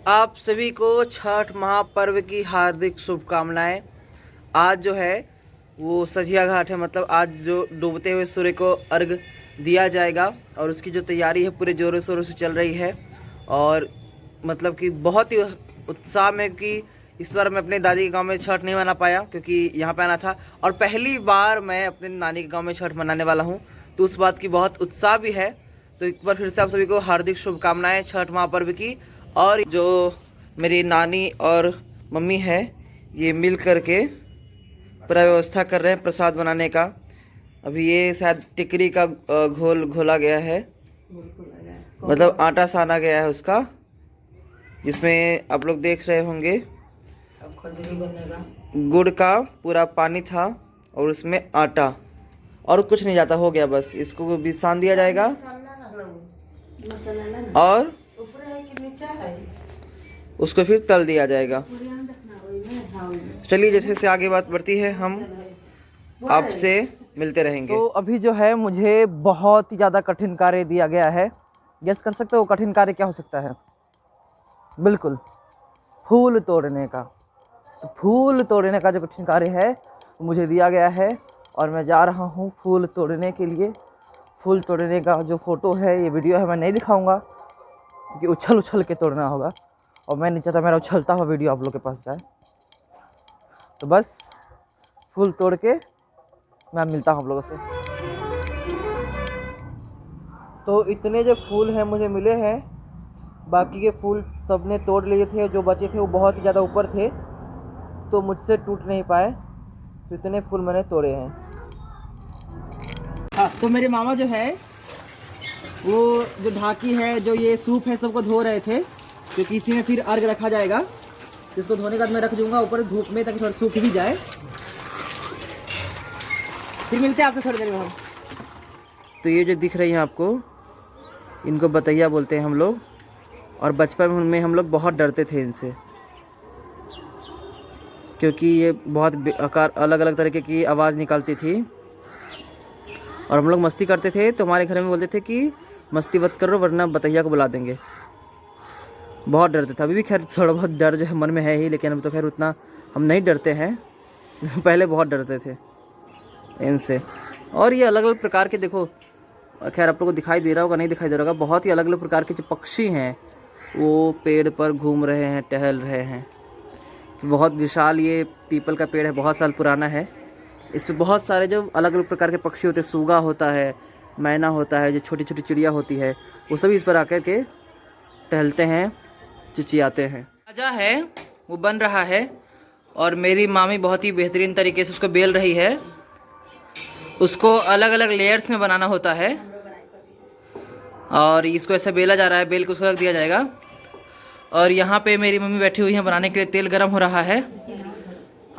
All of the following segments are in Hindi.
आप सभी को छठ महापर्व की हार्दिक शुभकामनाएं। आज जो है वो सजिया घाट है, मतलब आज जो डूबते हुए सूर्य को अर्घ दिया जाएगा और उसकी जो तैयारी है पूरे ज़ोरों शोरों से चल रही है। और मतलब कि बहुत ही उत्साह में कि इस बार मैं अपने दादी के गांव में छठ नहीं मना पाया क्योंकि यहाँ पे आना था, और पहली बार मैं अपने नानी के गांव में छठ मनाने वाला हूँ, तो उस बात की बहुत उत्साह भी है। तो एक बार फिर से आप सभी को हार्दिक शुभकामनाएं छठ महापर्व की। और जो मेरी नानी और मम्मी है ये मिल करके पूरा व्यवस्था कर रहे हैं प्रसाद बनाने का। अभी ये शायद टिकरी का घोल घोला गया है, मतलब आटा साना गया है उसका, जिसमें आप लोग देख रहे होंगे गुड़ का पूरा पानी था और उसमें आटा और कुछ नहीं जाता, हो गया बस। इसको भी सान दिया जाएगा और उसको फिर तल दिया जाएगा। चलिए जैसे से आगे बात बढ़ती है हम आपसे मिलते रहेंगे। तो अभी जो है मुझे बहुत ही ज़्यादा कठिन कार्य दिया गया है। गेस कर सकते हो कठिन कार्य क्या हो सकता है? बिल्कुल, फूल तोड़ने का। तो फूल तोड़ने का जो कठिन कार्य है वो मुझे दिया गया है और मैं जा रहा हूँ फूल तोड़ने के लिए। फूल तोड़ने का जो फ़ोटो है, ये वीडियो है, मैं नहीं दिखाऊंगा क्योंकि उछल उछल के तोड़ना होगा और मैं नहीं चाहता मेरा उछलता हुआ वीडियो आप लोग के पास जाए। तो बस फूल तोड़ के मैं मिलता हूँ आप लोगों से। तो इतने जो फूल हैं मुझे मिले हैं, बाकी के फूल सबने तोड़ लिए थे, जो बचे थे वो बहुत ही ज़्यादा ऊपर थे तो मुझसे टूट नहीं पाए, तो इतने फूल मैंने तोड़े हैं। हाँ, तो मेरे मामा जो है वो जो ढाकी है, जो ये सूप है, सबको धो रहे थे क्योंकि इसी में फिर अर्घ रखा जाएगा। इसको धोने के बाद मैं रख दूंगा ऊपर धूप में ताकि थोड़ा सूख भी जाए। फिर मिलते हैं आपसे थोड़ी देर में हम। तो ये जो दिख रही है आपको, इनको बतैया बोलते हैं हम लोग, और बचपन में हम लोग बहुत डरते थे इनसे क्योंकि ये बहुत आकार अलग अलग तरीके की आवाज़ निकालती थी और हम लोग मस्ती करते थे। तो हमारे घर में बोलते थे कि मस्ती मत करो वरना बतैया को बुला देंगे। बहुत डरते थे। अभी भी खैर थोड़ा बहुत डर जो है मन में है ही, लेकिन अब तो खैर उतना हम नहीं डरते हैं पहले बहुत डरते थे इनसे। और ये अलग अलग प्रकार के, देखो खैर आप लोगों को दिखाई दे रहा होगा, नहीं दिखाई दे रहा होगा, बहुत ही अलग अलग प्रकार के जो पक्षी हैं वो पेड़ पर घूम रहे हैं, टहल रहे हैं। बहुत विशाल ये पीपल का पेड़ है, बहुत साल पुराना है। इस पर बहुत सारे जो अलग अलग प्रकार के पक्षी होते हैं, सूगा होता है, मैना होता है, जो छोटी छोटी चिड़िया होती है, वो सभी इस पर आकर के टहलते हैं, चिचियाते हैं। खाजा है वो बन रहा है और मेरी मामी बहुत ही बेहतरीन तरीके से उसको बेल रही है। उसको अलग अलग लेयर्स में बनाना होता है और इसको ऐसे बेला जा रहा है, बेल को उसको रख दिया जाएगा। और यहाँ पे मेरी मम्मी बैठी हुई हैं बनाने के लिए, तेल गरम हो रहा है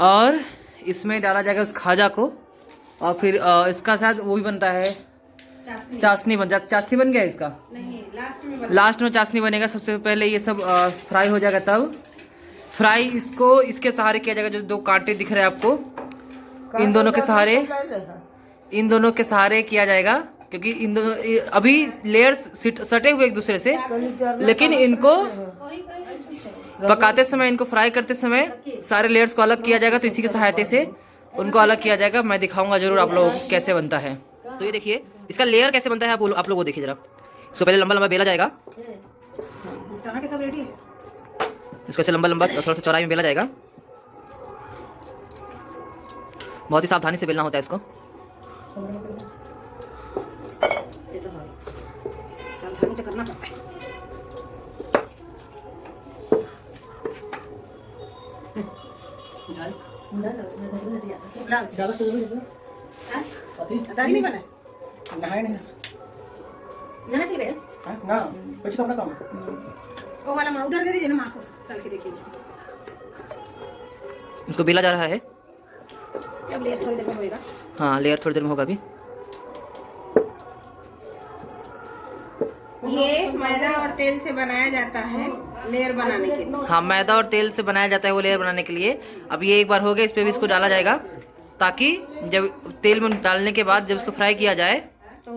और इसमें डाला जाएगा उस खाजा को। और फिर इसका शायद वो भी बनता है, चाशनी बन गया इसका, नहीं लास्ट में चाशनी बनेगा। सबसे पहले ये सब फ्राई हो जाएगा, तब फ्राई इसको इसके सहारे किया जाएगा। जो दो कांटे दिख रहे हैं आपको, इन दोनों के सहारे किया जाएगा क्योंकि इन दोनों अभी लेयर्स सटे हुए एक दूसरे से, लेकिन इनको पकाते समय, इनको फ्राई करते समय सारे लेयर्स को अलग किया जाएगा। तो इसी की सहायता से उनको अलग किया जाएगा। मैं दिखाऊंगा जरूर आप लोगों को कैसे बनता है। तो ये देखिए इसका लेयर कैसे बनता है, आप लोगों को देखिए जरा। इसको पहले लंबा लंबा बेला जाएगा, इसको ऐसे लंबा लंबा थोड़ा सा चौड़ाई में बेला जाएगा। बहुत ही सावधानी से बेलना होता है इसको। सावधानी तो करना पड़ता है। इसको बेला जा रहा है। अब लेयर थोड़ी देर में होगा। हाँ, लेयर थोड़ी देर में होगा। अभी ये मैदा और तेल से बनाया जाता है लेयर बनाने के लिए। हाँ, मैदा और तेल से बनाया जाता है वो लेयर बनाने के लिए। अब ये एक बार हो गया, इस पे भी इसको डाला जाएगा ताकि जब तेल में डालने के बाद जब इसको फ्राई किया जाए तो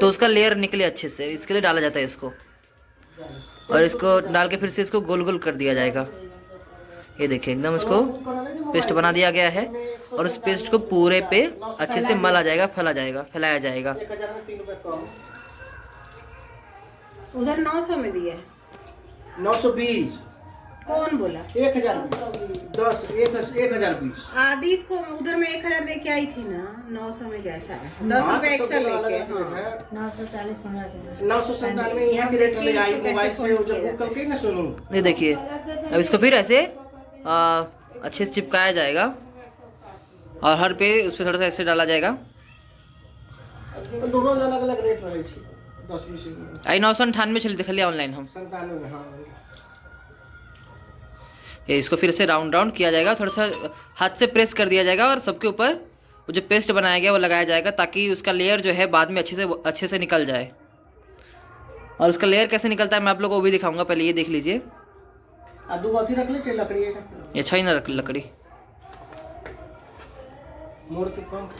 उसका लेयर निकले अच्छे से। इसके लिए डाला जाता है इसको। और इसको डाल के फिर से इसको गोल गोल कर दिया जाएगा। ये देखिए एकदम इसको पेस्ट बना दिया गया है और उस पेस्ट को पूरे पे अच्छे से मला जाएगा, फैलाया जाएगा। उधर 900 में दिया है। 920 कौन बोला? 1000 10,020 आदित्य को उधर में 1000 दे के आई थी ना, 900 में कैसा है? 10 रुपए एक्स्ट्रा लेके। हाँ। 940 हमरा के 997 यहाँ की रेट ले आई मोबाइल से जब बुक करके ना सुनो। ये देखिए अब इसको फिर ऐसे अच्छे से चिपकाया जाएगा और हर पे उस पर थोड़ा सा ऐसे डाला जाएगा। रोज अलग अलग रेट रहे छी 10-20 आई 998 चली देखलिए ऑनलाइन हम। 97 में। हाँ ये इसको फिर से राउंड राउंड किया जाएगा, थोड़ा सा हाथ से प्रेस कर दिया जाएगा और सबके ऊपर वो जो पेस्ट बनाया गया वो लगाया जाएगा ताकि उसका लेयर जो है बाद में अच्छे से निकल जाए। और उसका लेयर कैसे निकलता है मैं आप लोगों को भी दिखाऊंगा, पहले ये देख लीजिए। दो अथी रख ले चाहिए लकड़ी ये अच्छा ही ना लकड़ी मोड़ के पंख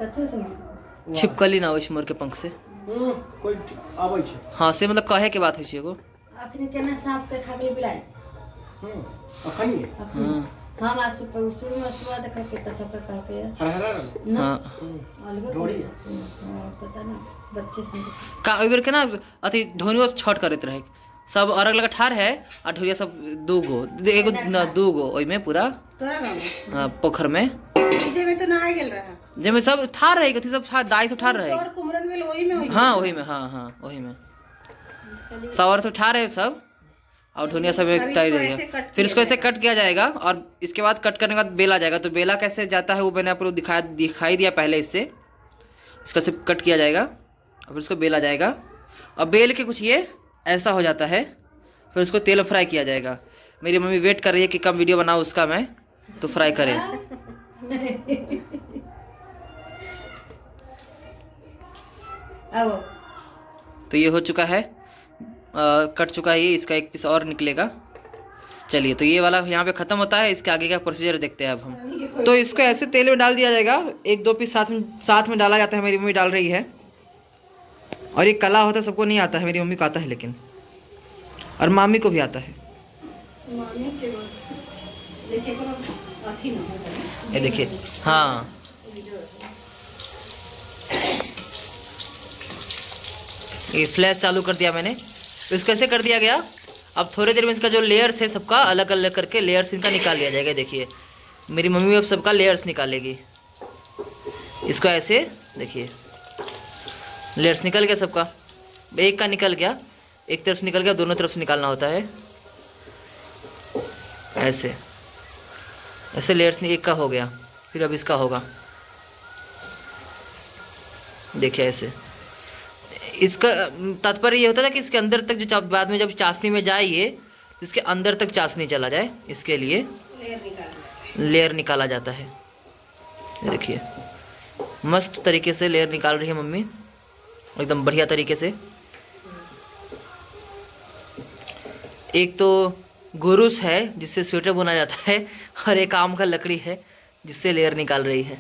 कथु तुम छिपकली ना मोर के पंख से। कोई आबै छै। हाँ से मतलब कहे के बात होइ छै एगो। अखनी केना सांप के खाकली बिलाई अखनी हम आज शुरू में सुबह देख के त सब कह के हरहरा रंग ना हाँ अलग डोरी पता ना बच्चे से का ओइ बेर के ना अथी धोनियो छठ करैत रहे सब अलग अलग ठार है और ढोरिया सब दू गो एगो दू गो ओइ में पूरा तोरा गाँव पोखर में में में तो नहाए गेल रहा। जेमे सब ठार रहे कथी सब दाई सब ठार रहे। और कुमरन में वही में होई। हाँ वही में, हाँ वही में सवार सब ठार है सब और ढोनिया सब एक तैर रही है। फिर इसको ऐसे कट किया जाएगा और इसके बाद कट करने के बाद बेला जाएगा। तो बेला कैसे जाता है वो मैंने आपको दिखाई दिया पहले। इसको सिर्फ कट किया जाएगा और फिर इसको बेला जाएगा और बेल के कुछ ये ऐसा हो जाता है। फिर उसको तेल फ्राई किया जाएगा। मेरी मम्मी वेट कर रही है कि कब वीडियो बनाओ उसका मैं तो फ्राई करें। अब तो ये हो चुका है, कट चुका है ये। इसका एक पीस और निकलेगा। चलिए तो ये वाला यहाँ पे ख़त्म होता है। इसके आगे का प्रोसीजर देखते हैं अब हम। तो इसको ऐसे तेल में डाल दिया जाएगा। एक दो पीस साथ में डाला जाता है। मेरी मम्मी डाल रही है और ये कला होता है, सबको नहीं आता है। मेरी मम्मी को आता है लेकिन, और मामी को भी आता है। ये देखिए हाँ ये फ्लैश चालू कर दिया मैंने। तो इसको ऐसे कर दिया गया। अब थोड़ी देर में इसका जो लेयर्स है सबका अलग अलग करके लेयर्स इनका निकाल लिया जाएगा। देखिए मेरी मम्मी अब सबका लेयर्स निकालेगी। इसको ऐसे देखिए लेयर्स निकल गया सबका। एक का निकल गया, एक तरफ से निकल गया, दोनों तरफ से निकालना होता है। ऐसे ऐसे लेयर्स एक का हो गया, फिर अब इसका होगा। देखिए ऐसे इसका तात्पर्य ये होता है कि इसके अंदर तक जो बाद में जब चाशनी में जाए ये तो इसके अंदर तक चाशनी चला जाए, इसके लिए लेयर निकाला जाता है। देखिए मस्त तरीके से लेयर निकाल रही है मम्मी, एकदम बढ़िया तरीके से। एक तो गुरुस है जिससे स्वेटर बुना जाता है और एक आम का लकड़ी है जिससे लेयर निकाल रही है।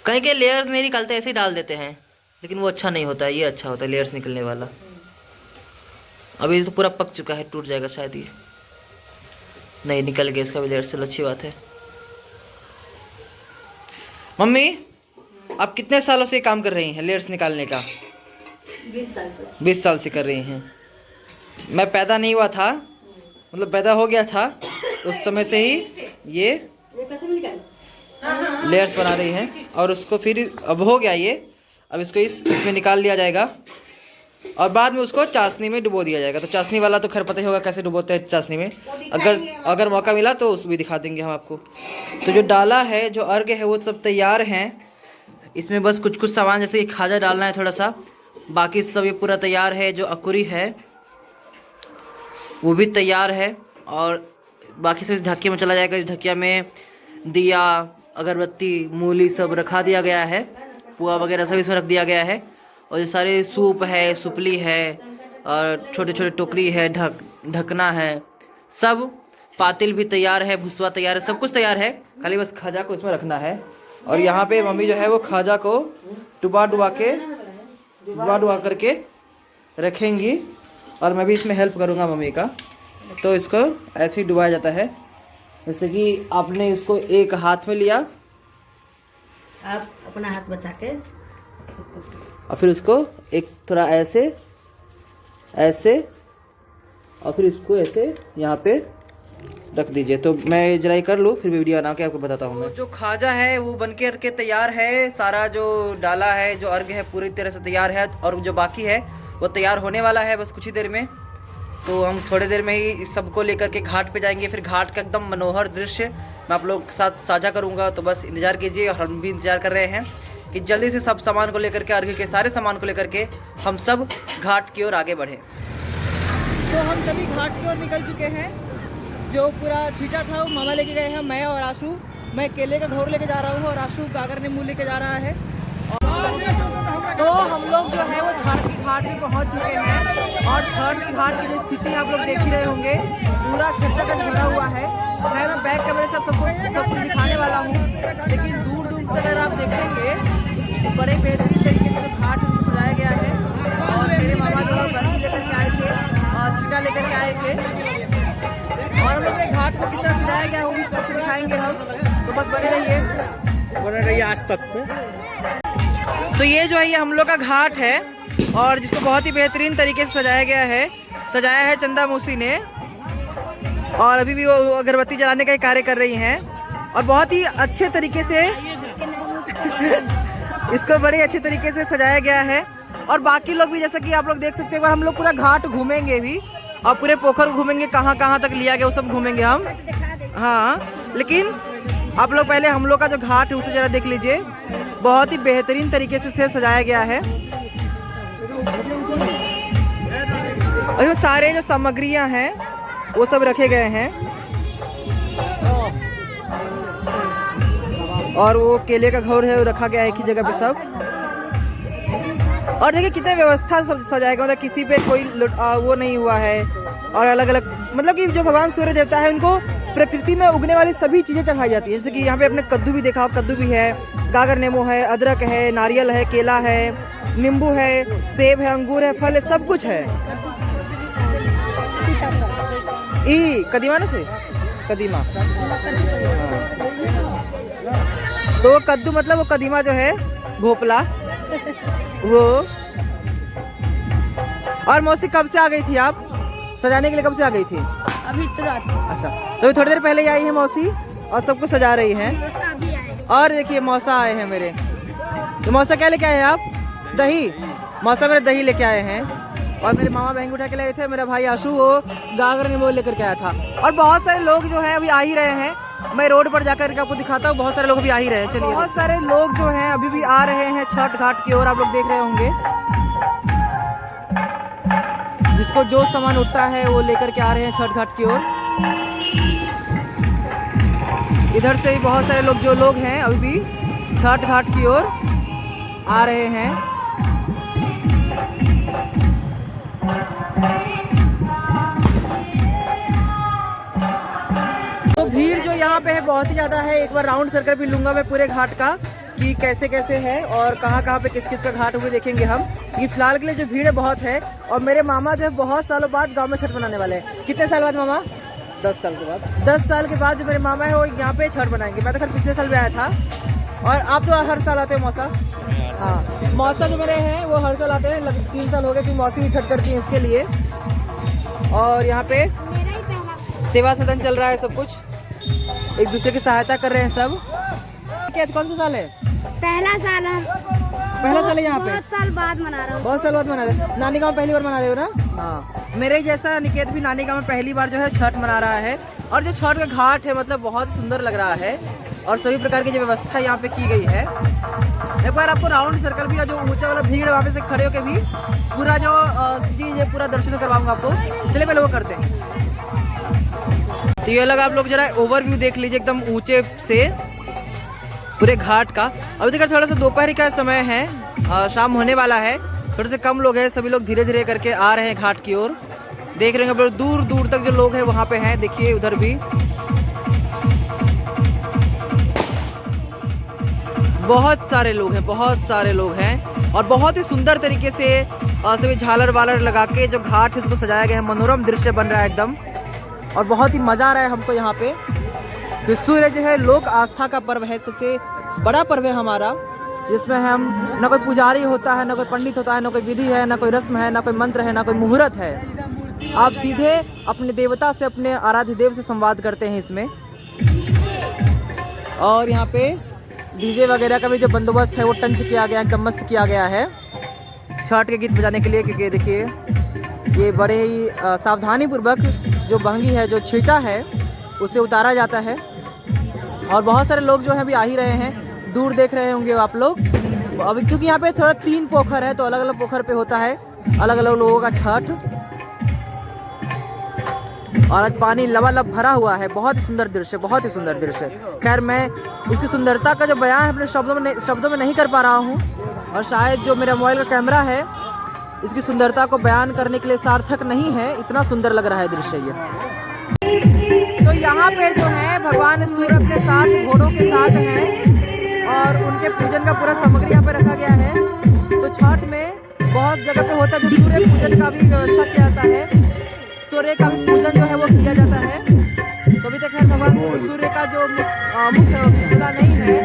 कहीं के लेयर्स नहीं निकालते, ऐसे ही डाल देते हैं, लेकिन वो अच्छा नहीं होता है। ये अच्छा होता है लेयर्स निकलने वाला। अभी तो पूरा पक चुका है, टूट जाएगा शायद ये। नहीं निकल गया इसका भी लेयर्स, चलो अच्छी बात है। मम्मी आप कितने सालों से काम कर रही हैं लेयर्स निकालने का? 20 साल से। 20 साल से कर रही हैं। मैं पैदा नहीं हुआ था, मतलब पैदा हो गया था उस समय से ही ये कथम निकाल लेयर्स बना रही हैं। और उसको फिर अब हो गया ये, अब इसको इसमें निकाल लिया जाएगा और बाद में उसको चाशनी में डुबो दिया जाएगा। तो चाशनी वाला तो खैर पता ही होगा कैसे डुबोते हैं चाशनी में। अगर मौका मिला तो उस भी दिखा देंगे हम आपको। तो जो डाला है, जो अर्घ है, वो सब तैयार हैं। इसमें बस कुछ कुछ सामान जैसे कि खाजा डालना है थोड़ा सा, बाकी सब ये पूरा तैयार है। जो अकुरी है वो भी तैयार है और बाकी सब इस ढकिया में चला जाएगा। इस ढकिया में दिया, अगरबत्ती, मूली सब रखा दिया गया है। पुआ वगैरह सब इसमें रख दिया गया है। और ये सारे सूप है, सुपली है और छोटे छोटे टोकरी है, ढकना है, सब पातिल भी तैयार है, भुसवा तैयार है, सब कुछ तैयार है। खाली बस खाजा को इसमें रखना है और यहाँ पे मम्मी जो है वो खाजा को डुबा करके रखेंगी और मैं भी इसमें हेल्प करूँगा मम्मी का। तो इसको ऐसे ही डुबाया जाता है, जैसे कि आपने इसको एक हाथ में लिया, आप अपना हाथ बचा के और फिर उसको एक थोड़ा ऐसे ऐसे और फिर इसको ऐसे यहाँ पे रख दीजिए। तो मैं जरा ये कर लूँ, फिर वीडियो बना के आपको बताता हूँ मैं। जो खाजा है वो बन के तैयार है, सारा जो डाला है, जो अर्घ है पूरी तरह से तैयार है, और जो बाकी है वो तैयार होने वाला है बस कुछ ही देर में। तो हम थोड़ी देर में ही इस सबको लेकर के घाट पे जाएंगे। फिर घाट का एकदम मनोहर दृश्य मैं आप लोग के साथ साझा करूँगा, तो बस इंतज़ार कीजिए। और हम भी इंतज़ार कर रहे हैं कि जल्दी से सब सामान को लेकर के, अर्घ के सारे सामान को लेकर के हम सब घाट की ओर आगे बढ़ें। तो हम सभी घाट की ओर निकल चुके हैं। जो पूरा छीटा था वो मामा लेके गए हैं, मैं और आशू। मैं केले का घोर लेके जा रहा हूँ और आशू गागर नींबू लेके जा रहा है। तो हम लोग जो है वो छठ की घाट में पहुँच चुके हैं और छठ की घाट की जो स्थिति आप लोग देख ही रहे होंगे, पूरा खचाखच भरा हुआ है। खैर मैं बैक कैमरे से सब कुछ दिखाने वाला हूँ, लेकिन दूर दूर तक अगर आप देखेंगे तो बड़े बेहतरीन तरीके से घाट उनको सजाया गया है। और मेरे मामा जो है बर्फी लेकर के आए थे और छीटा लेकर के आए थे, और हम अपने घाट को किस तरह सजाया गया है वो भी सबको दिखाएंगे हम। तो बस बने रहिए आज तक पे। तो ये जो है ये हम लोग का घाट है और जिसको बहुत ही बेहतरीन तरीके से सजाया है चंदा मौसी ने। और अभी भी वो अगरबत्ती जलाने का कार्य कर रही हैं और बहुत ही अच्छे तरीके से इसको बड़े अच्छे तरीके से सजाया गया है। और बाकी लोग भी, जैसा कि आप लोग देख सकते हैं, हम लोग पूरा घाट घूमेंगे भी और पूरे पोखर घूमेंगे, कहाँ कहाँ तक लिया गया वो सब घूमेंगे हम। हाँ, लेकिन आप लोग पहले हम लोग का जो घाट है उसे जरा देख लीजिए, बहुत ही बेहतरीन तरीके से सजाया गया है। और जो सारे जो सामग्रियां हैं वो सब रखे गए हैं और वो केले का घोर है वो रखा गया है एक ही जगह पे सब। और देखिए कितने व्यवस्था सजाया गया, मतलब किसी पे कोई वो नहीं हुआ है। और अलग अलग, मतलब कि जो भगवान सूर्य देवता है उनको प्रकृति में उगने वाली सभी चीज़ें चढ़ाई जाती है। जैसे कि यहाँ पे अपने कद्दू भी देखा, कद्दू भी है, गागर नींबू है, अदरक है, नारियल है, केला है, नींबू है, सेब है, अंगूर है, फल है, सब कुछ है। कदीमा ना से कदीमा, तो वो कद्दू मतलब वो कदीमा जो है भोपला वो। और मौसी कब से आ गई थी आप सजाने के लिए? कब से आ गई थी? अभी तुरंत। अच्छा, तो थोड़ी देर पहले ही आई है मौसी और सबको सजा रही हैं। और देखिए मौसा आए हैं मेरे। तो मौसा क्या लेके आए हैं आप? दही। मौसा मेरे दही लेके आए हैं। और मेरे मामा बहन उठा के लाए थे, मेरा भाई आशू वो गागर नींबू लेकर के आया था। और बहुत सारे लोग जो है अभी आ ही रहे हैं, मैं रोड पर जाकर के आपको दिखाता हूँ। बहुत सारे लोग भी आ ही रहे हैं। चलिए, बहुत सारे लोग जो हैं अभी भी आ रहे हैं छठ घाट की ओर, आप लोग देख रहे होंगे। जिसको जो सामान उठता है वो लेकर के आ रहे हैं छठ घाट की ओर। इधर से भी बहुत सारे लोग जो लोग हैं अभी भी छठ घाट की ओर आ रहे हैं। तो भीड़ जो यहाँ पे है बहुत ही ज़्यादा है। एक बार राउंड सर्कल भी लूँगा मैं पूरे घाट का कि कैसे कैसे है और कहाँ कहाँ पे किस किस का घाट हुए देखेंगे हम। ये फिलहाल के लिए जो भीड़ है बहुत है। और मेरे मामा जो है बहुत सालों बाद गांव में छठ मनाने वाले हैं। कितने साल बाद मामा? 10 साल के बाद। 10 साल के बाद जो मेरे मामा है वो यहाँ पे छठ बनाएंगे। मैं तो खैर पिछले साल भी आया था। और आप तो हर साल आते हो मौसा? हाँ, मौसा जो मेरे हैं वो हर साल आते हैं। 3 साल हो गए, फिर मौसी भी छठ करती है इसके लिए। और यहाँ पे सेवा सदन चल रहा है, सब कुछ एक दूसरे की सहायता कर रहे हैं सब। क्या कौन सा साल है? पहला साल है यहाँ पे। बहुत साल बाद मना रहा हूँ। बहुत साल बाद मना रहे हो? नानी गाँव पहली बार मना रहे हो ना? हाँ, मेरे जैसा निकेत भी नानी गाँव में पहली बार जो है छठ मना रहा है। और जो छठ का घाट है मतलब बहुत सुंदर लग रहा है और सभी प्रकार की जो व्यवस्था यहाँ पे की गई है। एक बार आपको राउंड सर्कल भी, जो ऊंचा वाला भीड़ वहाँ पे से खड़े होकर भी पूरा जो चीज है पूरा दर्शन करवाऊंगा आपको। चलिए पहले वो करते हैं। तो ये अलग आप लोग जरा ओवरव्यू देख लीजिए एकदम ऊंचे से पूरे घाट का। अभी तक थोड़ा सा दोपहर का समय है, शाम होने वाला है, थोड़े से कम लोग हैं। सभी लोग धीरे धीरे करके आ रहे हैं घाट की ओर। देख रहे हैं दूर दूर तक जो लोग हैं वहाँ पे हैं। देखिए उधर भी बहुत सारे लोग हैं, बहुत सारे लोग हैं और बहुत ही सुंदर तरीके से सभी झालर वालर लगा के जो घाट है उसको सजाया गया है। मनोरम दृश्य बन रहा है एकदम और बहुत ही मज़ा आ रहा है हमको यहाँ पे। तो सूर्य जो है लोक आस्था का पर्व है, सबसे बड़ा पर्व है हमारा, जिसमें हम ना कोई पुजारी होता है, ना कोई पंडित होता है, ना कोई विधि है, ना कोई रस्म है, ना कोई मंत्र है, ना कोई मुहूर्त है। आप सीधे अपने देवता से, अपने आराध्य देव से संवाद करते हैं इसमें। और यहाँ पे डीजे वगैरह का भी जो बंदोबस्त है वो टंच किया गया है, एकदम मस्त किया गया है छठ के गीत बजाने के लिए। क्योंकि देखिए ये बड़े ही सावधानी पूर्वक जो बहंगी है, जो छीटा है, उसे उतारा जाता है। और बहुत सारे लोग जो हैं अभी आ ही रहे हैं, दूर देख रहे होंगे आप लोग अभी, क्योंकि यहाँ पे थोड़ा 3 पोखर है, तो अलग अलग पोखर पे होता है अलग अलग लोगों का छठ। और आज पानी लबालब भरा हुआ है, बहुत ही सुंदर दृश्य, बहुत ही सुंदर दृश्य। खैर मैं इसकी सुंदरता का जो बयान है अपने शब्दों में नहीं कर पा रहा हूँ, और शायद जो मेरा मोबाइल का कैमरा है इसकी सुंदरता को बयान करने के लिए सार्थक नहीं है, इतना सुंदर लग रहा है दृश्य ये। तो यहाँ पे जो है भगवान सूर्य अपने साथ घोड़ों के साथ हैं और उनके पूजन का पूरा सामग्री यहाँ पे रखा गया है। तो छठ में बहुत जगह पे होता है जो सूर्य पूजन का भी व्यवस्था किया जाता है, सूर्य का भी पूजन जो है वो किया जाता है। तो अभी तक है भगवान सूर्य का जो मुख है वो खुला नहीं है,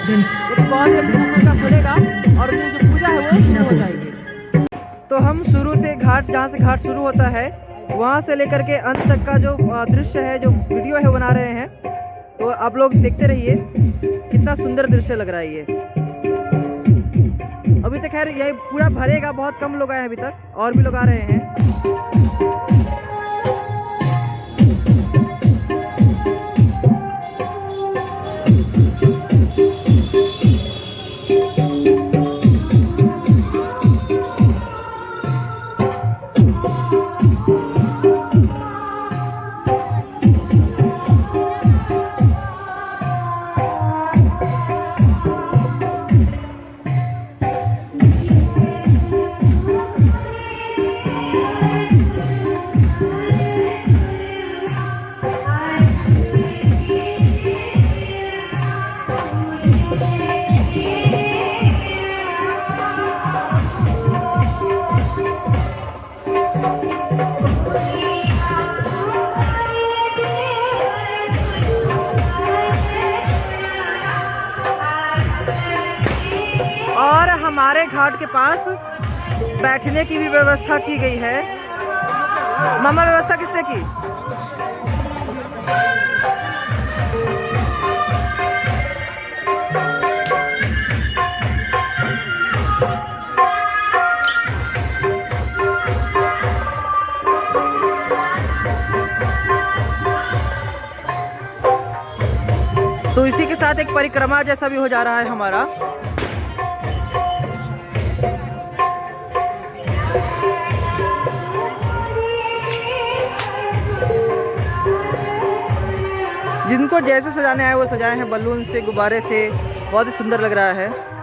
लेकिन बहुत जल्दी मुख उनका खुलेगा और उनकी जो पूजा है वो शुरू हो जाएगी। तो हम शुरू से घाट, जहाँ से घाट शुरू होता है वहाँ से लेकर के अंत तक का जो दृश्य है, जो वीडियो है, बना रहे हैं। तो आप लोग देखते रहिए, कितना सुंदर दृश्य लग रहा है ये। अभी तक खैर यही पूरा भरेगा, बहुत कम लोग आए हैं अभी तक, और भी लोग आ रहे हैं। और हमारे घाट के पास बैठने की भी व्यवस्था की गई है। मामा, व्यवस्था किसने की? तो इसी के साथ एक परिक्रमा जैसा भी हो जा रहा है हमारा। जिनको जैसे सजाने आए वो सजाए हैं, बलून से, गुब्बारे से, बहुत ही सुंदर लग रहा है।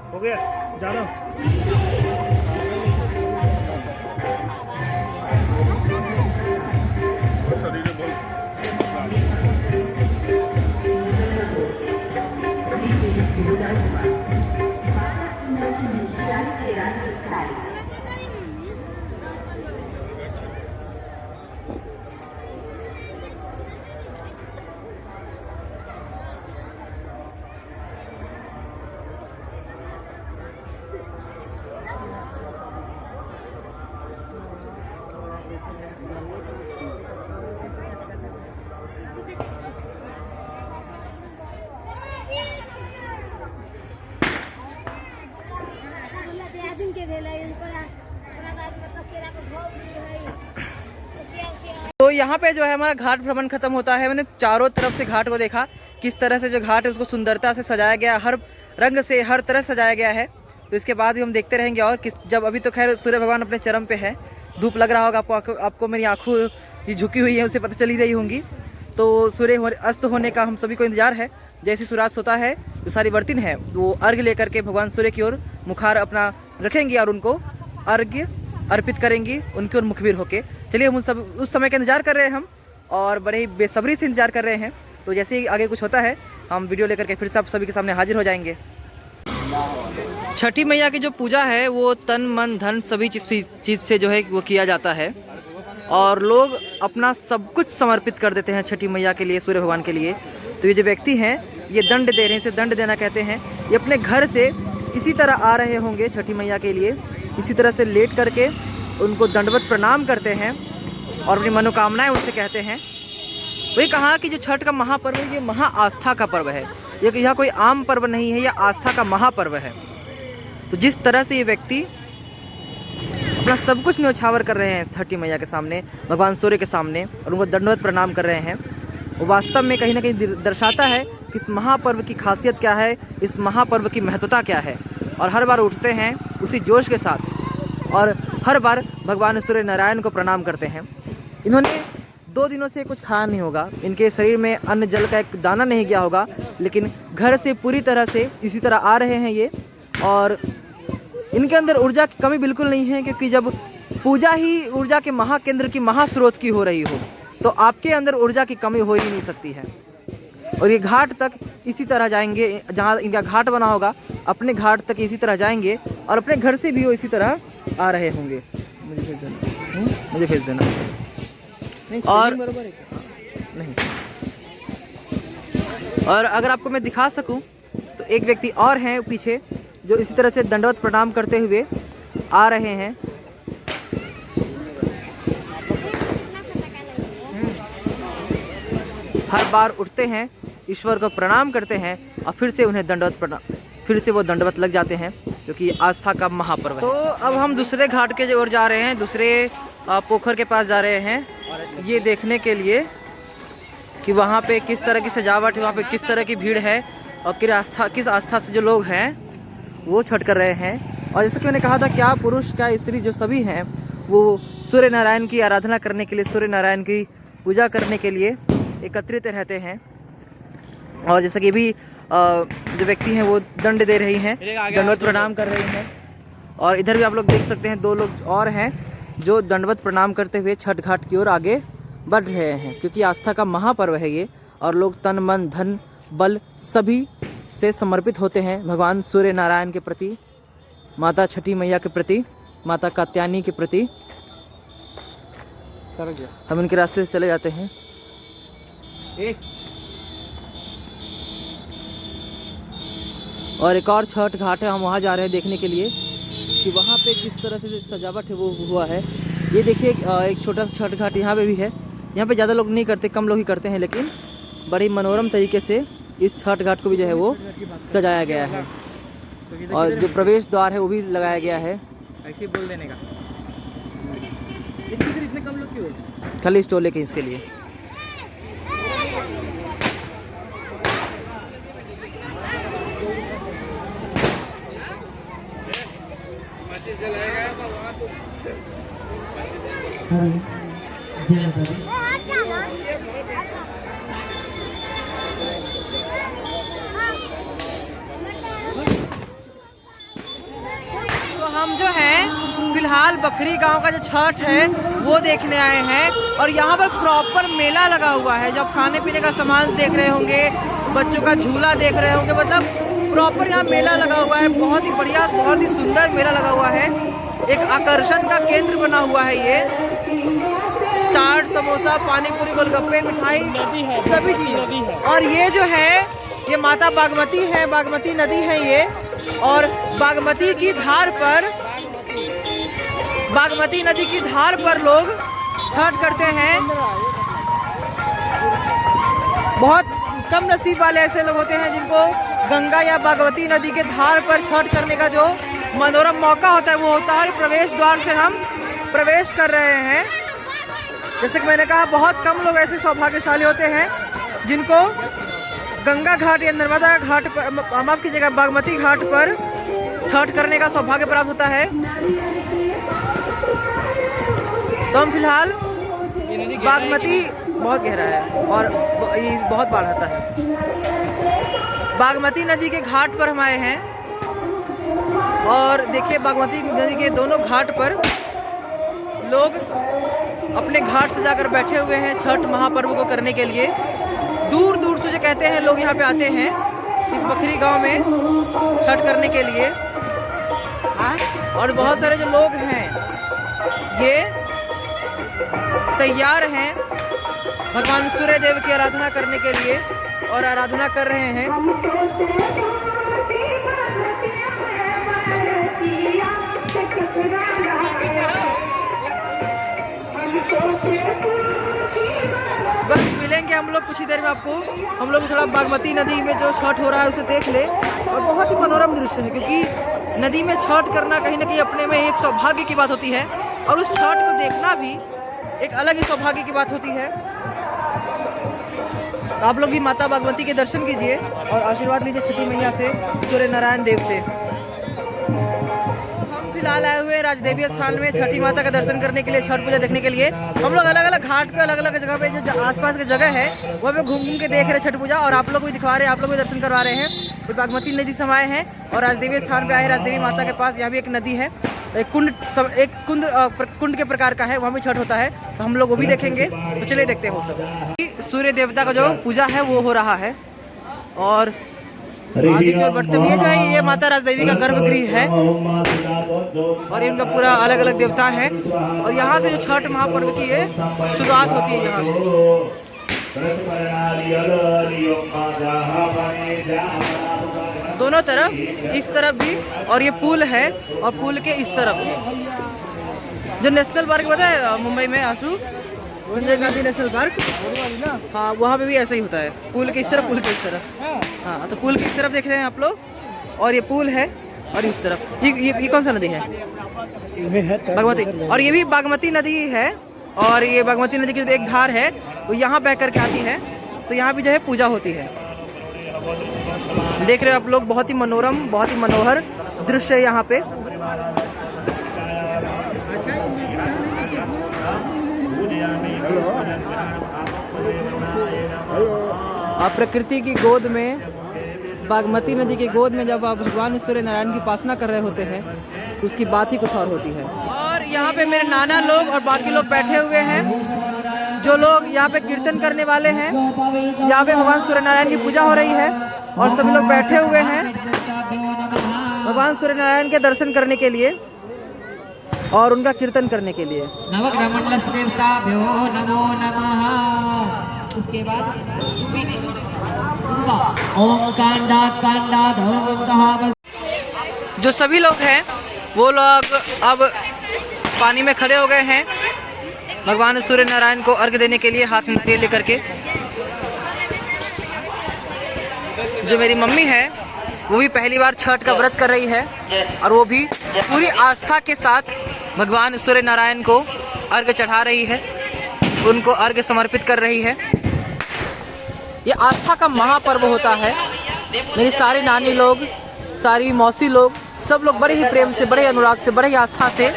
हो गया जाना। तो यहाँ पे जो है हमारा घाट भ्रमण खत्म होता है। मैंने चारों तरफ से घाट को देखा, किस तरह से जो घाट है उसको सुंदरता से सजाया गया, हर रंग से, हर तरह सजाया गया है। तो इसके बाद भी हम देखते रहेंगे। और जब अभी तो खैर सूर्य भगवान अपने चरम पे है, धूप लग रहा होगा आपको मेरी आंखों ये झुकी हुई है उससे पता चल ही रही होंगी। तो सूर्य अस्त होने का हम सभी को इंतजार है। जैसे सूर्यास्त होता है तो सारी वर्तिन है वो अर्घ्य लेकर के भगवान सूर्य की ओर मुखार अपना रखेंगी और उनको अर्घ्य अर्पित करेंगी उनकी ओर मुखबिर होके। चलिए हम उस समय का इंतजार कर रहे हैं हम, और बड़े ही बेसब्री से इंतजार कर रहे हैं। तो जैसे ही आगे कुछ होता है हम वीडियो लेकर के फिर से आप सभी के सामने हाजिर हो जाएंगे। छठी मैया की जो पूजा है वो तन मन धन सभी चीज़ से जो है वो किया जाता है, और लोग अपना सब कुछ समर्पित कर देते हैं छठी मैया के लिए, सूर्य भगवान के लिए। तो ये जो व्यक्ति हैं ये दंड दे रहे हैं, इसे दंड देना कहते हैं। ये अपने घर से इसी तरह आ रहे होंगे छठी मैया के लिए, इसी तरह से लेट करके उनको दंडवत प्रणाम करते हैं और अपनी मनोकामनाएं उनसे कहते हैं। वही कहा कि जो छठ का महापर्व है ये महा आस्था का पर्व है, ये यह कोई आम पर्व नहीं है, यह आस्था का महापर्व है। तो जिस तरह से ये व्यक्ति अपना सब कुछ न्यौछावर कर रहे हैं छठी मैया के सामने, भगवान सूर्य के सामने, और उनको दंडवत प्रणाम कर रहे हैं, वो वास्तव में कहीं ना कहीं दर्शाता है कि इस महापर्व की खासियत क्या है, इस महापर्व की महत्वता क्या है। और हर बार उठते हैं उसी जोश के साथ और हर बार भगवान सूर्य नारायण को प्रणाम करते हैं। इन्होंने 2 दिनों से कुछ खाया नहीं होगा, इनके शरीर में अन्न जल का एक दाना नहीं गया होगा, लेकिन घर से पूरी तरह से इसी तरह आ रहे हैं ये। और इनके अंदर ऊर्जा की कमी बिल्कुल नहीं है, क्योंकि जब पूजा ही ऊर्जा के महाकेंद्र की महास्रोत की हो रही हो तो आपके अंदर ऊर्जा की कमी हो ही नहीं सकती है। और ये घाट तक इसी तरह जाएंगे, जहाँ इनका घाट बना होगा अपने घाट तक इसी तरह जाएंगे, और अपने घर से भी वो इसी तरह आ रहे होंगे। मुझे भेज देना नहीं, और नहीं, और अगर आपको मैं दिखा सकूं तो एक व्यक्ति और हैं पीछे जो इसी तरह से दंडवत प्रणाम करते हुए आ रहे हैं। हर बार उठते हैं, ईश्वर को प्रणाम करते हैं और फिर से उन्हें फिर से वो दंडवत लग जाते हैं, क्योंकि आस्था का महापर्व है। तो अब हम दूसरे घाट के ओर जा रहे हैं, दूसरे पोखर के पास जा रहे हैं, ये देखने के लिए कि वहाँ पे किस तरह की सजावट है, वहाँ पे किस तरह की भीड़ है और किस आस्था से जो लोग हैं वो छठ कर रहे हैं। और जैसे कि मैंने कहा था, क्या पुरुष क्या स्त्री जो सभी हैं वो सूर्य नारायण की आराधना करने के लिए, सूर्य नारायण की पूजा करने के लिए एकत्रित रहते हैं। और जैसे कि भी जो व्यक्ति हैं वो दंड दे रही हैं, दंडवत प्रणाम कर रही हैं। और इधर भी आप लोग देख सकते हैं 2 लोग और हैं जो दंडवत प्रणाम करते हुए छठ घाट की ओर आगे बढ़ रहे हैं, क्योंकि आस्था का महापर्व है ये। और लोग तन मन धन बल सभी से समर्पित होते हैं भगवान सूर्य नारायण के प्रति, माता छठी मैया के प्रति, माता कात्यायनी के प्रति। हम इनके रास्ते से चले जाते हैं। और एक और छठ घाट है, हम वहाँ जा रहे हैं देखने के लिए कि वहाँ पे किस तरह से जो सजावट है वो हुआ है। ये देखिए एक छोटा सा छठ घाट यहाँ पे भी है। यहाँ पे ज़्यादा लोग नहीं करते, कम लोग ही करते हैं, लेकिन बड़ी मनोरम तरीके से इस छठ घाट को भी जो है वो सजाया गया है। और जो प्रवेश द्वार है वो भी लगाया गया है। ऐसे बोल देने का। इतने कम लोग क्यों? खाली स्टॉल लेके इसके लिए। तो हम जो हैं फिलहाल बखरी गांव का जो छठ है वो देखने आए हैं। और यहाँ पर प्रॉपर मेला लगा हुआ है, जब खाने पीने का सामान देख रहे होंगे, बच्चों का झूला देख रहे होंगे, मतलब प्रॉपर यहाँ मेला लगा हुआ है। बहुत ही बढ़िया, बहुत ही सुंदर मेला लगा हुआ है। एक आकर्षण का केंद्र बना हुआ है ये। चाट, समोसा, पानी पूरी, गोलगप्पे, मिठाई, सभी चीज़। और ये जो है ये माता बागमती है, बागमती नदी है ये। और बागमती की धार पर, बागमती नदी की धार पर लोग छठ करते हैं। बहुत कम नसीब वाले ऐसे लोग होते हैं जिनको गंगा या बागमती नदी के धार पर छठ करने का जो मनोरम मौका होता है वो होता है। प्रवेश द्वार से हम प्रवेश कर रहे हैं। जैसे कि मैंने कहा, बहुत कम लोग ऐसे सौभाग्यशाली होते हैं जिनको गंगा घाट या नर्मदा घाट पर, माफ कीजिएगा, बागमती घाट पर छठ करने का सौभाग्य प्राप्त होता है। तो हम फिलहाल बागमती बहुत गहरा है और ये बहुत बाढ़ आता है। बागमती नदी के घाट पर हम आए हैं और देखिए बागमती नदी के दोनों घाट पर लोग अपने घाट सजाकर बैठे हुए हैं छठ महापर्व को करने के लिए। दूर दूर से जो कहते हैं लोग यहाँ पे आते हैं इस बखरी गांव में छठ करने के लिए। और बहुत सारे जो लोग हैं ये तैयार हैं भगवान सूर्य देव की आराधना करने के लिए और आराधना कर रहे हैं। बस मिलेंगे हम लोग कुछ ही देर में आपको। हम लोग थोड़ा बागमती नदी में जो छठ हो रहा है उसे देख ले। और बहुत ही मनोरम दृश्य है क्योंकि नदी में छठ करना कहीं ना कहीं अपने में एक सौभाग्य की बात होती है और उस छठ को देखना भी एक अलग ही सौभाग्य की बात होती है। तो आप लोग भी माता बागमती के दर्शन कीजिए और आशीर्वाद लीजिए छठी मैया से, सूर्य नारायण देव से। हम फिलहाल आए हुए राजदेवी स्थान में छठी माता का दर्शन करने के लिए, छठ पूजा देखने के लिए। हम लोग अलग अलग घाट पे अलग अलग जगह पे जो आसपास की जगह है वहाँ पे घूम घूम के देख रहे छठ पूजा और आप लोग भी दिखवा रहे हैं, आप लोग भी दर्शन करवा रहे हैं। तो बागमती नदी समाये हैं और राजदेवी स्थान पे आए हैं। राजदेवी माता के पास यहाँ भी एक नदी है, एक कुंड के प्रकार का है, वहाँ भी छठ होता है। तो हम लोग वो भी देखेंगे। तो चलिए देखते हैं वो सब। सूर्य देवता का जो पूजा है वो हो रहा है और आगे की ओर बढ़ते हुए जो है ये माता राजदेवी का गर्भगृह है और इनका पूरा अलग अलग देवता है। और यहाँ से जो छठ महापर्व की ये शुरुआत होती है यहाँ से। दोनों तरफ, इस तरफ भी और ये पुल है और पुल के इस तरफ भी जो नेशनल पार्क पता है मुंबई में, आंसू संजय गांधी नेशनल पार्क, हाँ वहाँ पे भी ऐसा ही होता है। पुल के इस तरफ, पुल के इस तरफ। हाँ तो पुल की इस तरफ देख रहे हैं आप लोग और ये पुल है और इस तरफ ये कौन सा नदी है? बागमती। और ये भी बागमती नदी है और ये बागमती नदी की जो एक धार है वो यहाँ बह करके आती है। तो यहाँ भी जो है पूजा होती है। देख रहे हो आप लोग, बहुत ही मनोरम, बहुत ही मनोहर दृश्य है यहाँ पे। आप प्रकृति की गोद में, बागमती नदी की गोद में जब आप भगवान सूर्य नारायण की उपासना कर रहे होते हैं तो उसकी बात ही कुछ और होती है। और यहाँ पे मेरे नाना लोग और बाकी लोग बैठे हुए हैं। जो लोग यहाँ पे कीर्तन करने वाले हैं, यहाँ पे भगवान सूर्य नारायण की पूजा हो रही है और सभी लोग बैठे हुए हैं भगवान सूर्य नारायण के दर्शन करने के लिए और उनका कीर्तन करने के लिए। उसके बाद जो सभी लोग हैं वो लोग अब पानी में खड़े हो गए हैं भगवान सूर्य नारायण को अर्घ्य देने के लिए हाथ में नारियल लेकर के। जो मेरी मम्मी है वो भी पहली बार छठ का व्रत कर रही है और वो भी पूरी आस्था के साथ भगवान सूर्य नारायण को अर्घ्य चढ़ा रही है, उनको अर्घ्य समर्पित कर रही है। ये आस्था का महापर्व होता है। मेरी सारी नानी लोग, सारी मौसी लोग, सब लोग बड़े ही प्रेम से, बड़े ही अनुराग से, बड़े ही आस्था से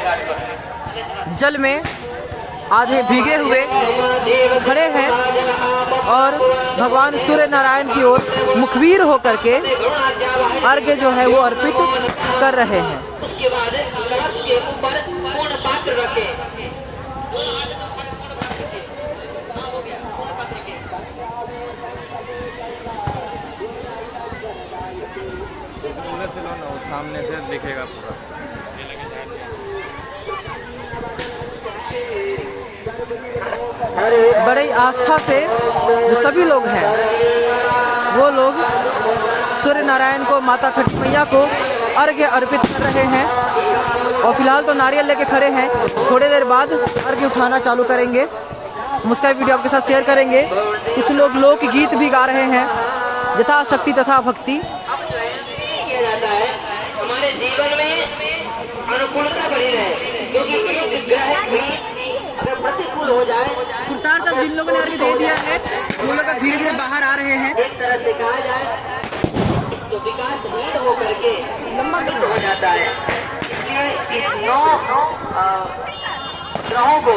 जल में आधे भीगे हुए खड़े हैं और भगवान सूर्य नारायण की ओर मुखबिर होकर के अर्घ्य जो है वो अर्पित कर रहे हैं। सामने से दिखेगा पूरा। बड़े आस्था से जो सभी लोग हैं वो लोग सूर्य नारायण को, माता छठी मैया को अर्घ्य अर्पित कर रहे हैं। और फिलहाल तो नारियल लेके खड़े हैं, थोड़ी देर बाद अर्घ्य उठाना चालू करेंगे। हम उसका वीडियो आपके साथ शेयर करेंगे। कुछ लोग लोकगीत भी गा रहे हैं, यथा शक्ति तथा भक्ति। हमारे जीवन में अनुकूलता बनी रहे, क्योंकि एक ग्रह भी अगर प्रतिकूल हो जाए। कुर्तार तब जिन लोगों ने अर्घ्य दे दिया है वो लोग अब धीरे धीरे बाहर आ रहे हैं। एक तरह से कहा जाए तो विकासहीन होकर के लंबित हो जाता है। इसलिए इस 9 ग्रहों को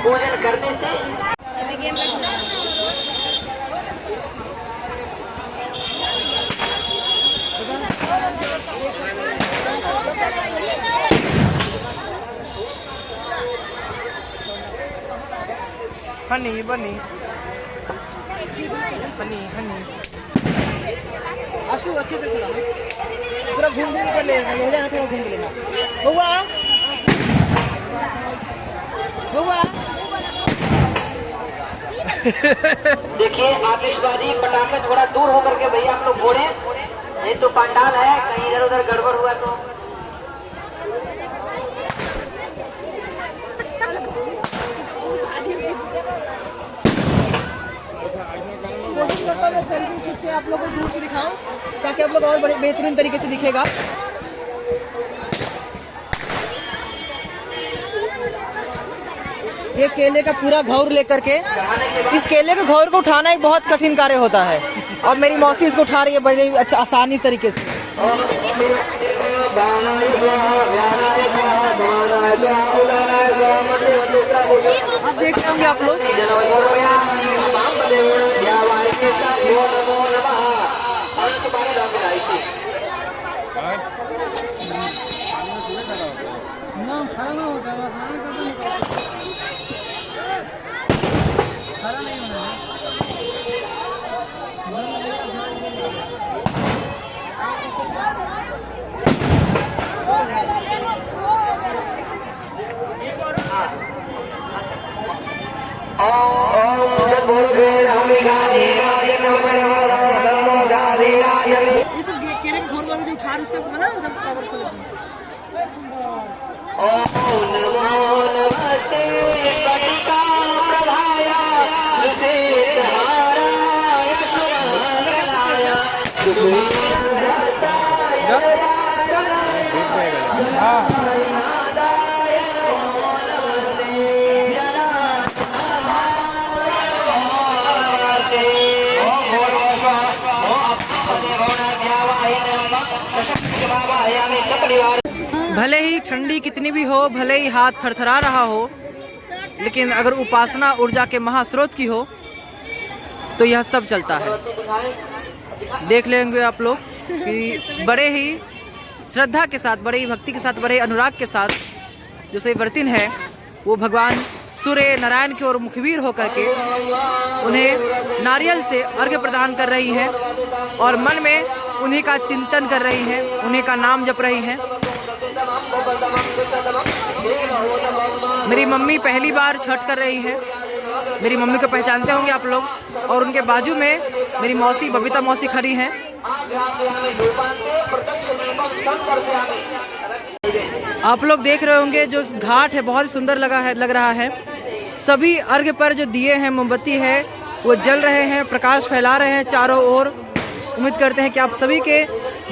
पूजन करने से हनी बनी हनी हनी आशु अच्छे से खिला पूरा घूम घूम कर ले हो जाना, थोड़ा घूम लेना। बउआ बउआ देखिए आतिशबाजी पटाखे थोड़ा दूर होकर के भैया आप लोग फोड़े, नहीं तो पंडाल है कहीं इधर उधर गड़बड़ हुआ तो। कोशिश करता हूँ सेल्फी खुद से आप लोगों को दूर से दिखाऊं ताकि आप लोग और बड़े बेहतरीन तरीके से दिखेगा। ये केले का पूरा घौर लेकर के, इस केले के घौर को उठाना एक बहुत कठिन कार्य होता है और मेरी मौसी इसको उठा रही है बड़े अच्छा आसानी तरीके से। अब देख रहे होंगे आप लोग उसका बना एकदम पावरफुल। ओम नमो नमस्ते पटिका प्रभाया सुशीतहाराय सुराय भले ही ठंडी कितनी भी हो, भले ही हाथ थरथरा रहा हो, लेकिन अगर उपासना ऊर्जा के महास्रोत की हो तो यह सब चलता है। देख लेंगे आप लोग कि बड़े ही श्रद्धा के साथ, बड़े ही भक्ति के साथ, बड़े अनुराग के साथ जो सही वर्तिन है वो भगवान सूर्य नारायण की ओर मुखबिर होकर के उन्हें नारियल से अर्घ्य प्रदान कर रही हैं और मन में उन्हीं का चिंतन कर रही हैं, उन्हीं का नाम जप रही हैं। मेरी मम्मी पहली बार छठ कर रही हैं। मेरी मम्मी को पहचानते होंगे आप लोग, और उनके बाजू में मेरी मौसी बबीता मौसी खड़ी हैं। आप लोग देख रहे होंगे जो घाट है बहुत ही सुंदर लग रहा है। सभी अर्घ्य पर जो दिए हैं, मोमबत्ती है, वो जल रहे हैं, प्रकाश फैला रहे हैं चारों ओर। उम्मीद करते हैं कि आप सभी के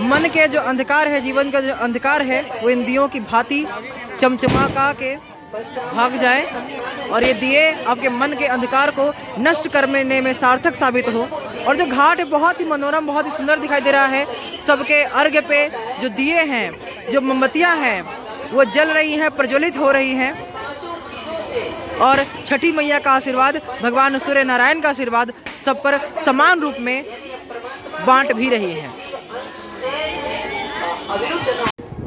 मन के जो अंधकार है, जीवन का जो अंधकार है, वो इन दियों की भांति चमचमा के भाग जाए और ये दिए आपके मन के अंधकार को नष्ट करने में सार्थक साबित हो। और जो घाट है बहुत ही मनोरम, बहुत ही सुंदर दिखाई दे रहा है। सबके अर्घ्य पे जो दिए हैं, जो मोमबत्तियां हैं, वो जल रही हैं, प्रज्वलित हो रही हैं और छठी मैया का आशीर्वाद, भगवान सूर्य नारायण का आशीर्वाद सब पर समान रूप में बांट भी रही है।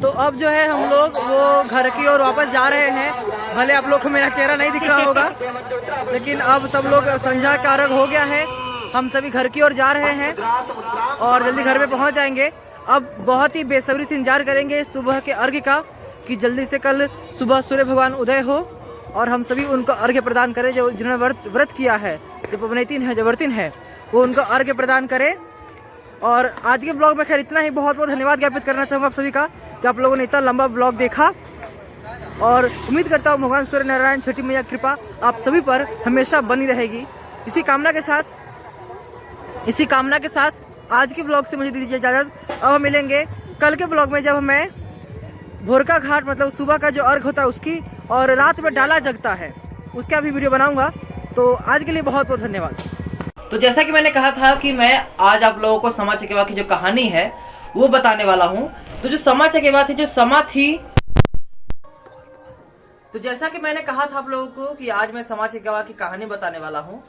तो अब जो है हम लोग वो घर की ओर वापस जा रहे हैं। भले आप लोग को मेरा चेहरा नहीं दिख रहा होगा, लेकिन अब सब लोग संध्या का अर्घ हो गया है। हम सभी घर की ओर जा रहे हैं और जल्दी घर पे पहुंच जाएंगे। अब बहुत ही बेसब्री से इंतजार करेंगे सुबह के अर्घ्य का कि जल्दी से कल सुबह सूर्य भगवान उदय हो और हम सभी उनको अर्घ्य प्रदान करें। जो जिन्होंने व्रत किया है, जो पवनैतिन है, जो वर्तिन है, वो उनको अर्घ्य प्रदान करें। और आज के ब्लॉग में खैर इतना ही। बहुत बहुत धन्यवाद ज्ञापित करना चाहूँगा आप सभी का कि आप लोगों ने इतना लंबा ब्लॉग देखा और उम्मीद करता हूँ भगवान सूर्य नारायण छठी मैया कृपा आप सभी पर हमेशा बनी रहेगी। इसी कामना के साथ आज के ब्लॉग से मुझे दीजिए इजाज़त। अब हम मिलेंगे कल के ब्लॉग में, जब मैं भोरका घाट मतलब सुबह का जो अर्घ होता है उसकी और रात में डाला जगता है उसका भी वीडियो बनाऊंगा। तो आज के लिए बहुत बहुत धन्यवाद। तो जैसा कि मैंने कहा था कि मैं आज आप लोगों को समा चकेवा की जो कहानी है वो बताने वाला हूँ। तो जो समा चकेवा थी, जो समा थी, तो जैसा कि मैंने कहा था आप लोगों को कि आज मैं समा चकेवा की कहानी बताने वाला हूँ।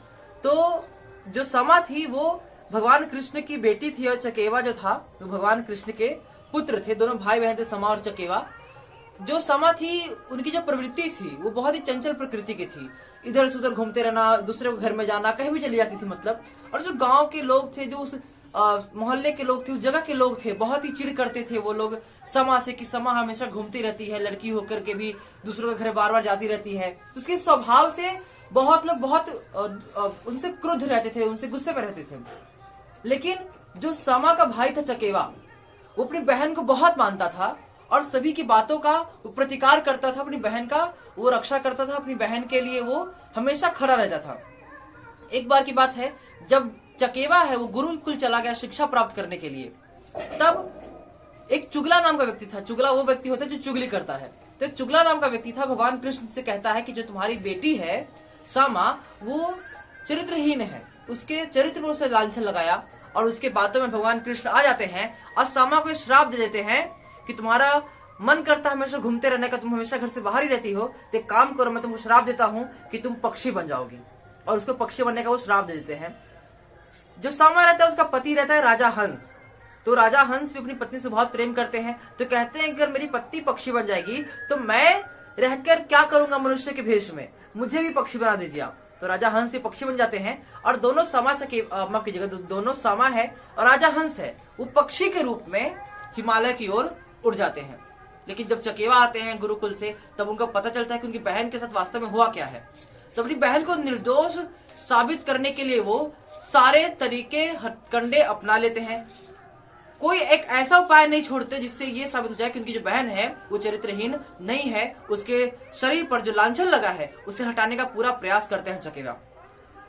तो जो समा थी वो भगवान कृष्ण की बेटी थी और चकेवा जो था वो भगवान कृष्ण के पुत्र थे। दोनों भाई बहन थे, समा और चकेवा। जो समा थी उनकी जो प्रवृत्ति थी वो बहुत ही चंचल प्रकृति की थी। इधर से उधर घूमते रहना, दूसरे के घर में जाना, कहीं भी चली जाती थी मतलब। और जो गांव के लोग थे, जो उस मोहल्ले के लोग थे, उस जगह के लोग थे, बहुत ही चिढ़ करते थे वो लोग समा से कि समा हमेशा घूमती रहती है, लड़की होकर के भी दूसरों के घर बार बार जाती रहती है। तो उसके स्वभाव से बहुत लोग बहुत उनसे क्रुद्ध रहते थे, उनसे गुस्से में रहते थे। लेकिन जो समा का भाई था चकेवा, वो अपनी बहन को बहुत मानता था और सभी की बातों का वो प्रतिकार करता था, अपनी बहन का वो रक्षा करता था, अपनी बहन के लिए वो हमेशा खड़ा रहता था। एक बार की बात है, जब चकेवा है वो गुरुकुल चला गया शिक्षा प्राप्त करने के लिए, तब एक चुगला नाम का व्यक्ति था। चुगला वो व्यक्ति होता है जो चुगली करता है। तो एक चुगला नाम का व्यक्ति था, भगवान कृष्ण से कहता है कि जो तुम्हारी बेटी है समा, वो चरित्रहीन है, उसके चरित्र पर उसे लांछन लगाया। और उसके बातों में भगवान कृष्ण आ जाते हैं और समा को श्राप दे देते हैं कि तुम्हारा मन करता है हमेशा घूमते रहने का, तुम हमेशा घर से बाहर ही रहती हो, तो एक काम करो, मैं तुमको श्राप देता हूँ कि तुम पक्षी बन जाओगी। और उसको पक्षी बनने का वो श्राप दे देते हैं। जो समा रहता है उसका पति रहता है राजा हंस। तो राजा हंस भी अपनी पत्नी से बहुत प्रेम करते हैं। तो कहते हैं अगर मेरी पत्नी पक्षी बन जाएगी तो मैं रहकर क्या करूंगा मनुष्य के भेष में, मुझे भी पक्षी बना दीजिए आप। तो राजा हंस भी पक्षी बन जाते हैं और दोनों समा माफ कीजिएगा, दोनों समा है और राजा हंस है, वो पक्षी के रूप में हिमालय की ओर उड़ जाते हैं। लेकिन जब चकेवा आते हैं गुरुकुल से, तब उनको पता चलता है कि उनकी बहन के साथ वास्तव में हुआ क्या है। तो अपनी बहन को निर्दोष साबित करने के लिए वो सारे तरीके हथकंडे अपना लेते हैं। कोई एक ऐसा उपाय नहीं छोड़ते जिससे ये साबित हो जाए कि उनकी जो बहन है वो चरित्रहीन नहीं है। उसके शरीर पर जो लांछन लगा है उसे हटाने का पूरा प्रयास करते हैं चकेवा।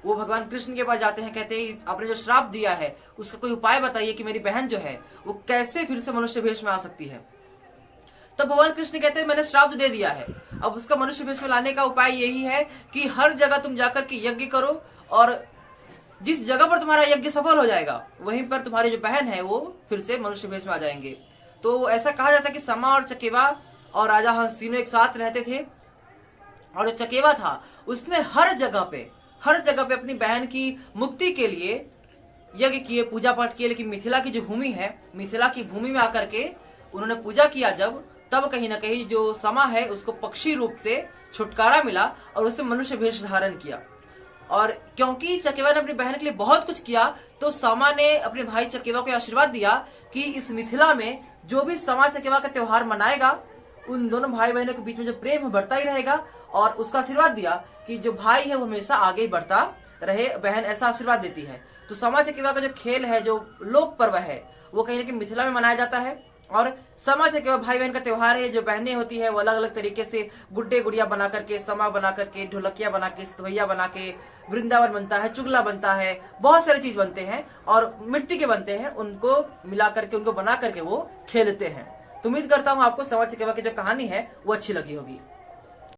वो भगवान कृष्ण के पास जाते हैं, कहते हैं आपने जो श्राप दिया है उसका कोई उपाय बताइए कि मेरी बहन जो है वो कैसे फिर से मनुष्य भेष में आ सकती है। तब भगवान कृष्ण कहते हैं मैंने श्राप दे दिया है, अब उसका मनुष्य भेष में लाने का उपाय यही है कि हर जगह तुम जाकर के यज्ञ करो और जिस जगह पर तुम्हारा यज्ञ सफल हो जाएगा वहीं पर तुम्हारी जो बहन है वो फिर से मनुष्य भेष में आ जाएंगे। तो ऐसा कहा जाता है कि समा और चकेवा और राजा हंस तीनों एक साथ रहते थे। और जो चकेवा था उसने हर जगह पे अपनी बहन की मुक्ति के लिए यज्ञ किए, पूजा पाठ किए। लेकिन मिथिला की जो भूमि है, मिथिला की भूमि में आकर के उन्होंने पूजा किया जब, तब कहीं ना कहीं जो समा है उसको पक्षी रूप से छुटकारा मिला और उसने मनुष्य भेष धारण किया। और क्योंकि चकेवा ने अपनी बहन के लिए बहुत कुछ किया, तो समा ने अपने भाई चकेवा को आशीर्वाद दिया कि इस मिथिला में जो भी समा चकेवा का त्योहार मनाएगा उन दोनों भाई बहनों के बीच में जो प्रेम है बढ़ता ही रहेगा। और उसका आशीर्वाद दिया कि जो भाई है वो हमेशा आगे ही बढ़ता रहे, बहन ऐसा आशीर्वाद देती है। तो समा चकेवा का जो खेल है, जो लोक पर्व है, वो कहीं ना कहीं मिथिला में मनाया जाता है। और समा चकेवा भाई बहन का त्योहार है। जो बहनें होती है वो अलग अलग तरीके से गुड्डे गुड़िया बना करके, समा बना करके, ढोलकिया बना के, सतवैया बना के, वृंदावन बनता है, चुगला बनता है, बहुत सारी चीज बनते हैं और मिट्टी के बनते हैं, उनको मिला करके, उनको बना करके वो खेलते हैं। तो उम्मीद करता हूँ आपको समा चकेवा की जो कहानी है वो अच्छी लगी होगी।